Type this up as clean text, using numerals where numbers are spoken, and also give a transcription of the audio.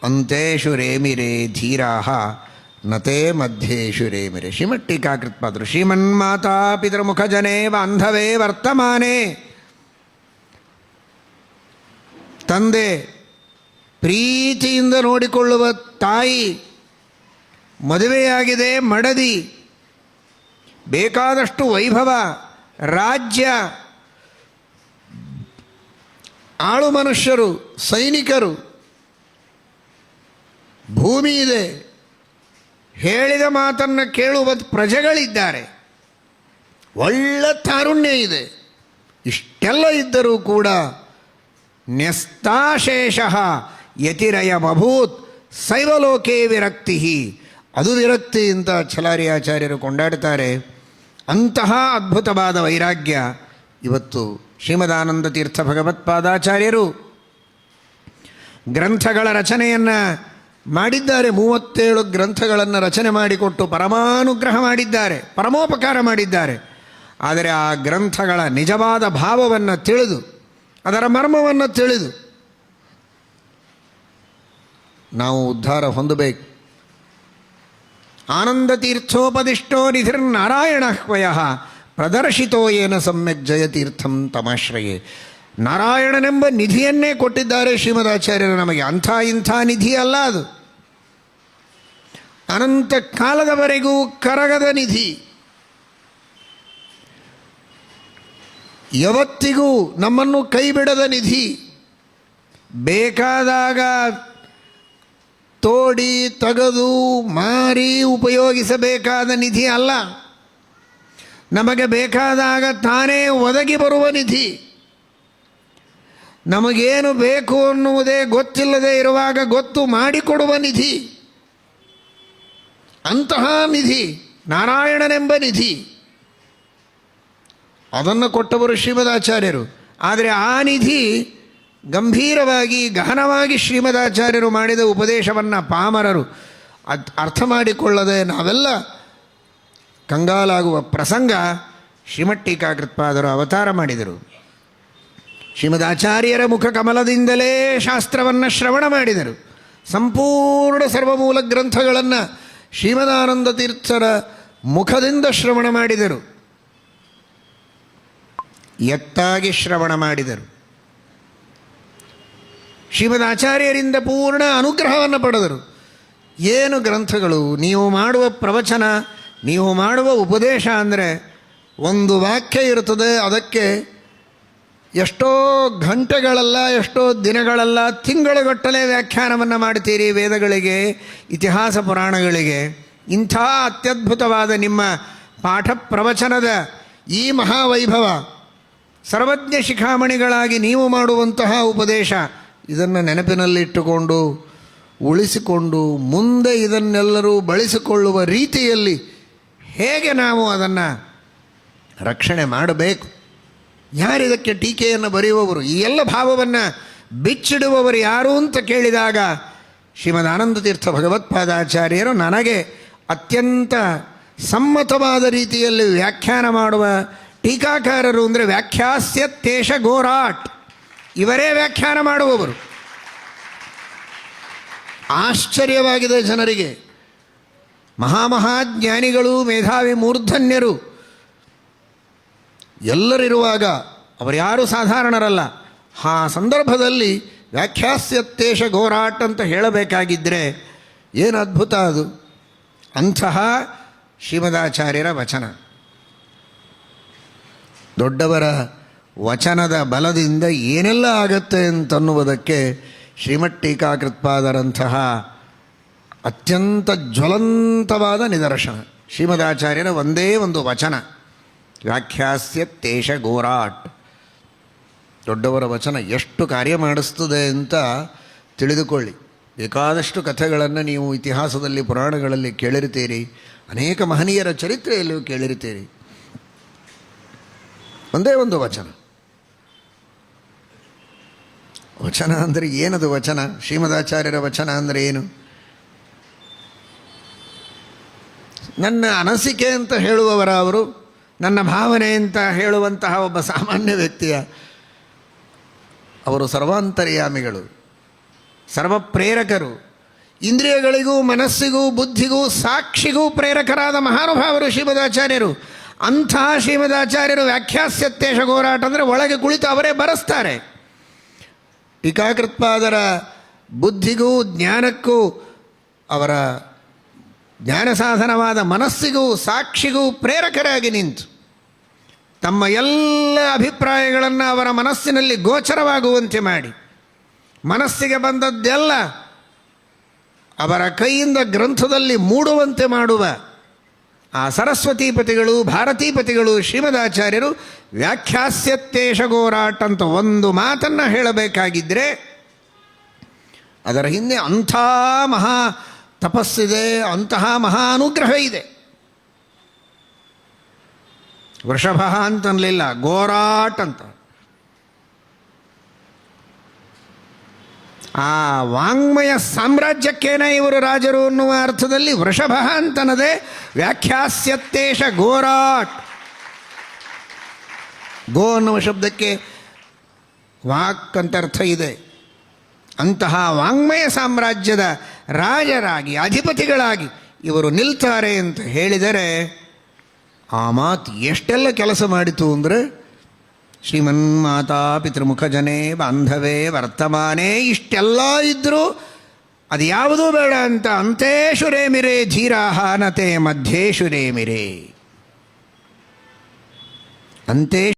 ಅಂತೇಷು ರೇಮಿರೇ ಧೀರಾ ನತೇ ಮಧ್ಯೇಶು ರೇಮಿರೆ. ಶ್ರೀಮಠ್ ಟೀಕಾಕೃತ್ಪಾದರು ಶ್ರೀಮನ್ಮಾತಾ ಪಿತೃಮುಖಜನೇ ಬಾಂಧವೇ ವರ್ತಮಾನೆ. ತಂದೆ ಪ್ರೀತಿಯಿಂದ ನೋಡಿಕೊಳ್ಳುವ ತಾಯಿ, ಮದುವೆಯಾಗಿದೆ ಮಡದಿ, ಬೇಕಾದಷ್ಟು ವೈಭವ, ರಾಜ್ಯ, ಆಳು ಮನುಷ್ಯರು, ಸೈನಿಕರು, ಭೂಮಿ ಇದೆ, ಹೇಳಿದ ಮಾತನ್ನು ಕೇಳುವ ಪ್ರಜೆಗಳಿದ್ದಾರೆ, ಒಳ್ಳೆ ತಾರುಣ್ಯ ಇದೆ. ಇಷ್ಟೆಲ್ಲ ಇದ್ದರೂ ಕೂಡ ನ್ಯಸ್ತಾಶೇಷ ಯತಿರಯಮಭೂತ್ ಶೈವಲೋಕೇ ವಿರಕ್ತಿ. ಅದು ವಿರಕ್ತಿ ಅಂತ ಛಲಾರಿ ಆಚಾರ್ಯರು ಕೊಂಡಾಡ್ತಾರೆ. ಅಂತಹ ಅದ್ಭುತವಾದ ವೈರಾಗ್ಯ ಇವತ್ತು ಶ್ರೀಮದಾನಂದ ತೀರ್ಥ ಭಗವತ್ಪಾದಾಚಾರ್ಯರು ಗ್ರಂಥಗಳ ರಚನೆಯನ್ನು ಮಾಡಿದ್ದಾರೆ. 37 ಗ್ರಂಥಗಳನ್ನು ರಚನೆ ಮಾಡಿಕೊಟ್ಟು ಪರಮಾನುಗ್ರಹ ಮಾಡಿದ್ದಾರೆ, ಪರಮೋಪಕಾರ ಮಾಡಿದ್ದಾರೆ. ಆದರೆ ಆ ಗ್ರಂಥಗಳ ನಿಜವಾದ ಭಾವವನ್ನು ತಿಳಿದು, ಅದರ ಮರ್ಮವನ್ನು ತಿಳಿದು ನಾವು ಉದ್ಧಾರ ಹೊಂದಬೇಕು. ಆನಂದ ತೀರ್ಥೋಪದಿಷ್ಟೋ ನಿಧಿರ್ನಾರಾಯಣ ಹ್ವಯ ಪ್ರದರ್ಶಿತೋ ಏನ ಸಮ್ಯಕ್ ಜಯತೀರ್ಥಂ ತಮಾಶ್ರಯೇ. ನಾರಾಯಣನೆಂಬ ನಿಧಿಯನ್ನೇ ಕೊಟ್ಟಿದ್ದಾರೆ ಶ್ರೀಮದಾಚಾರ್ಯರು ನಮಗೆ. ಅಂಥ ಇಂಥ ನಿಧಿ ಅಲ್ಲ ಅದು, ಅನಂತ ಕಾಲದವರೆಗೂ ಕರಗದ ನಿಧಿ. ಯಾವತ್ತಿಗೂ ನಮ್ಮನ್ನು ಕೈಬಿಡದ ನಿಧಿ. ಬೇಕಾದಾಗ ತೋಡಿ ತೆಗೆದು ಮಾರಿ ಉಪಯೋಗಿಸಬೇಕಾದ ನಿಧಿ ಅಲ್ಲ. ನಮಗೆ ಬೇಕಾದಾಗ ತಾನೇ ಒದಗಿ ಬರುವ ನಿಧಿ. ನಮಗೇನು ಬೇಕು ಅನ್ನುವುದೇ ಗೊತ್ತಿಲ್ಲದೆ ಇರುವಾಗ ಗೊತ್ತು ಮಾಡಿಕೊಡುವ ನಿಧಿ. ಅಂತಹ ನಿಧಿ ನಾರಾಯಣನೆಂಬ ನಿಧಿ. ಅದನ್ನು ಕೊಟ್ಟವರು ಶ್ರೀಮದಾಚಾರ್ಯರು. ಆದರೆ ಆ ನಿಧಿ ಗಂಭೀರವಾಗಿ ಗಹನವಾಗಿ ಶ್ರೀಮದಾಚಾರ್ಯರು ಮಾಡಿದ ಉಪದೇಶವನ್ನು ಪಾಮರರು ಅರ್ಥ ಮಾಡಿಕೊಳ್ಳದೆ ನಾವೆಲ್ಲ ಕಂಗಾಲಾಗುವ ಪ್ರಸಂಗ ಶ್ರೀಮಠ್ ಟೀಕಾಕೃತ್ಪಾದರು ಅವತಾರ ಮಾಡಿದರು. ಶ್ರೀಮದಾಚಾರ್ಯರ ಮುಖ ಕಮಲದಿಂದಲೇ ಶಾಸ್ತ್ರವನ್ನು ಶ್ರವಣ ಮಾಡಿದರು. ಸಂಪೂರ್ಣ ಸರ್ವಮೂಲ ಗ್ರಂಥಗಳನ್ನು ಶ್ರೀಮದಾನಂದ ತೀರ್ಥರ ಮುಖದಿಂದ ಶ್ರವಣ ಮಾಡಿದರು. ಎತ್ತಾಗಿ ಶ್ರವಣ ಮಾಡಿದರು. ಶ್ರೀಮದಾಚಾರ್ಯರಿಂದ ಪೂರ್ಣ ಅನುಗ್ರಹವನ್ನು ಪಡೆದರು. ಏನು ಗ್ರಂಥಗಳು, ನೀವು ಮಾಡುವ ಪ್ರವಚನ, ನೀವು ಮಾಡುವ ಉಪದೇಶ ಅಂದರೆ ಒಂದು ವಾಕ್ಯ ಇರುತ್ತದೆ, ಅದಕ್ಕೆ ಎಷ್ಟೋ ಗಂಟೆಗಳಲ್ಲ, ಎಷ್ಟೋ ದಿನಗಳಲ್ಲ, ತಿಂಗಳುಗಟ್ಟಲೆ ವ್ಯಾಖ್ಯಾನವನ್ನು ಮಾಡ್ತೀರಿ ವೇದಗಳಿಗೆ, ಇತಿಹಾಸ ಪುರಾಣಗಳಿಗೆ. ಇಂಥ ಅತ್ಯದ್ಭುತವಾದ ನಿಮ್ಮ ಪಾಠ ಪ್ರವಚನದ ಈ ಮಹಾವೈಭವ, ಸರ್ವಜ್ಞ ಶಿಖಾಮಣಿಗಳಾಗಿ ನೀವು ಮಾಡುವಂತಹ ಉಪದೇಶ, ಇದನ್ನು ನೆನಪಿನಲ್ಲಿಟ್ಟುಕೊಂಡು ಉಳಿಸಿಕೊಂಡು ಮುಂದೆ ಇದನ್ನೆಲ್ಲರೂ ಬಳಸಿಕೊಳ್ಳುವ ರೀತಿಯಲ್ಲಿ ಹೇಗೆ ನಾವು ಅದನ್ನು ರಕ್ಷಣೆ ಮಾಡಬೇಕು, ಯಾರಿದಕ್ಕೆ ಟೀಕೆಯನ್ನು ಬರೆಯುವವರು, ಈ ಎಲ್ಲ ಭಾವವನ್ನು ಬಿಚ್ಚಿಡುವವರು ಯಾರು ಅಂತ ಕೇಳಿದಾಗ ಶ್ರೀಮದಾನಂದ ತೀರ್ಥ ಭಗವತ್ಪಾದಾಚಾರ್ಯರು ನನಗೆ ಅತ್ಯಂತ ಸಮ್ಮತವಾದ ರೀತಿಯಲ್ಲಿ ವ್ಯಾಖ್ಯಾನ ಮಾಡುವ ಟೀಕಾಕಾರರು ಅಂದರೆ ವ್ಯಾಖ್ಯಾಸ್ಯ ತೇಷ ಗೋರಾಟ್, ಇವರೇ ವ್ಯಾಖ್ಯಾನ ಮಾಡುವವರು. ಆಶ್ಚರ್ಯವಾಗಿದೆ ಜನರಿಗೆ. ಮಹಾಮಹಾಜ್ಞಾನಿಗಳು, ಮೇಧಾವಿ ಮೂರ್ಧನ್ಯರು ಎಲ್ಲರಿರುವಾಗ ಅವರ್ಯಾರೂ ಸಾಧಾರಣರಲ್ಲ. ಆ ಸಂದರ್ಭದಲ್ಲಿ ವ್ಯಾಖ್ಯಾಸ್ಯತ್ತೇಷ ಘೋರಾಟ್ ಅಂತ ಹೇಳಬೇಕಾಗಿದ್ದರೆ ಏನು ಅದ್ಭುತ ಅದು. ಅಂತಹ ಶ್ರೀಮದಾಚಾರ್ಯರ ವಚನ, ದೊಡ್ಡವರ ವಚನದ ಬಲದಿಂದ ಏನೆಲ್ಲ ಆಗತ್ತೆ ಅಂತನ್ನುವುದಕ್ಕೆ ಶ್ರೀಮಠ್ ಟೀಕಾಕೃತ್ಪಾದರಂತಹ ಅತ್ಯಂತ ಜ್ವಲಂತವಾದ ನಿದರ್ಶನ. ಶ್ರೀಮದಾಚಾರ್ಯರ ಒಂದೇ ಒಂದು ವಚನ, ವ್ಯಾಖ್ಯಾಸ್ಯ ತೇಷ ಘೋರಾಟ್. ದೊಡ್ಡವರ ವಚನ ಎಷ್ಟು ಕಾರ್ಯ ಮಾಡಿಸ್ತದೆ ಅಂತ ತಿಳಿದುಕೊಳ್ಳಿ. ಬೇಕಾದಷ್ಟು ಕಥೆಗಳನ್ನು ನೀವು ಇತಿಹಾಸದಲ್ಲಿ ಪುರಾಣಗಳಲ್ಲಿ ಕೇಳಿರ್ತೀರಿ, ಅನೇಕ ಮಹನೀಯರ ಚರಿತ್ರೆಯಲ್ಲಿಯೂ ಕೇಳಿರ್ತೀರಿ. ಒಂದೇ ಒಂದು ವಚನ. ವಚನ ಅಂದರೆ ಏನದು ವಚನ? ಶ್ರೀಮದಾಚಾರ್ಯರ ವಚನ ಅಂದರೆ ಏನು? ನನ್ನ ಅನಿಸಿಕೆ ಅಂತ ಹೇಳುವವರ ಅವರು, ನನ್ನ ಭಾವನೆ ಅಂತ ಹೇಳುವಂತಹ ಒಬ್ಬ ಸಾಮಾನ್ಯ ವ್ಯಕ್ತಿಯ, ಅವರು ಸರ್ವಾಂತರ್ಯಾಮಿಗಳು, ಸರ್ವಪ್ರೇರಕರು, ಇಂದ್ರಿಯಗಳಿಗೂ ಮನಸ್ಸಿಗೂ ಬುದ್ಧಿಗೂ ಸಾಕ್ಷಿಗೂ ಪ್ರೇರಕರಾದ ಮಹಾನುಭಾವರು ಶ್ರೀಮದಾಚಾರ್ಯರು. ಅಂಥ ಶ್ರೀಮದಾಚಾರ್ಯರು ವ್ಯಾಖ್ಯಾಸ್ಯತ್ಯೇಷ ಘೋರಾಟ ಅಂದರೆ ಒಳಗೆ ಕುಳಿತು ಅವರೇ ಬರೆಸ್ತಾರೆ. ಟೀಕಾಕೃತ್ಪಾದರ ಬುದ್ಧಿಗೂ ಜ್ಞಾನಕ್ಕೂ ಅವರ ಜ್ಞಾನ ಸಾಧನವಾದ ಮನಸ್ಸಿಗೂ ಸಾಕ್ಷಿಗೂ ಪ್ರೇರಕರಾಗಿ ನಿಂತು ತಮ್ಮ ಎಲ್ಲ ಅಭಿಪ್ರಾಯಗಳನ್ನು ಅವರ ಮನಸ್ಸಿನಲ್ಲಿ ಗೋಚರವಾಗುವಂತೆ ಮಾಡಿ ಮನಸ್ಸಿಗೆ ಬಂದದ್ದೆಲ್ಲ ಅವರ ಕೈಯಿಂದ ಗ್ರಂಥದಲ್ಲಿ ಮೂಡುವಂತೆ ಮಾಡುವ ಆ ಸರಸ್ವತೀಪತಿಗಳು ಭಾರತೀಪತಿಗಳು ಶ್ರೀಮದಾಚಾರ್ಯರು ವ್ಯಾಖ್ಯಾಸ್ಯತ್ಯೇಷ ಘೋರಾಟ್ ಅಂತ ಒಂದು ಮಾತನ್ನು ಹೇಳಬೇಕಾಗಿದ್ದರೆ ಅದರ ಹಿಂದೆ ಅಂಥ ಮಹಾ ತಪಸ್ಸಿದೆ, ಅಂತಹ ಮಹಾ ಅನುಗ್ರಹ ಇದೆ. ವೃಷಭ ಅಂತನಲಿಲ್ಲ, ಘೋರಾಟ್ ಅಂತ. ಆ ವಾಂಗ್ಮಯ ಸಾಮ್ರಾಜ್ಯಕ್ಕೇನೆ ಇವರು ರಾಜರು ಅನ್ನುವ ಅರ್ಥದಲ್ಲಿ ವೃಷಭ ಅಂತನದೇ ವ್ಯಾಖ್ಯಾಸ್ಯತ್ಯೇಷ ಘೋರಾಟ್. ಗೋ ಅನ್ನುವ ಶಬ್ದಕ್ಕೆ ವಾಕ್ ಅಂತ ಅರ್ಥ ಇದೆ. ಅಂತಹ ವಾಂಗ್ಮಯ ಸಾಮ್ರಾಜ್ಯದ ರಾಜರಾಗಿ ಅಧಿಪತಿಗಳಾಗಿ ಇವರು ನಿಲ್ತಾರೆ ಅಂತ ಹೇಳಿದರೆ ಆ ಮಾತು ಎಷ್ಟೆಲ್ಲ ಕೆಲಸ ಮಾಡಿತು ಅಂದರೆ ಶ್ರೀಮನ್ಮಾತಾ ಪಿತೃಮುಖಜನೇ ಬಾಂಧವೇ ವರ್ತಮಾನೇ ಇಷ್ಟೆಲ್ಲ ಇದ್ದರೂ ಅದು ಯಾವುದೂ ಬೇಡ ಅಂತ ಅಂತೇಶು ರೇಮಿರೇ ಧೀರಾಹ ನತೆ ಮಧ್ಯೇಶು ರೇಮಿರೇ. ಅಂತೆ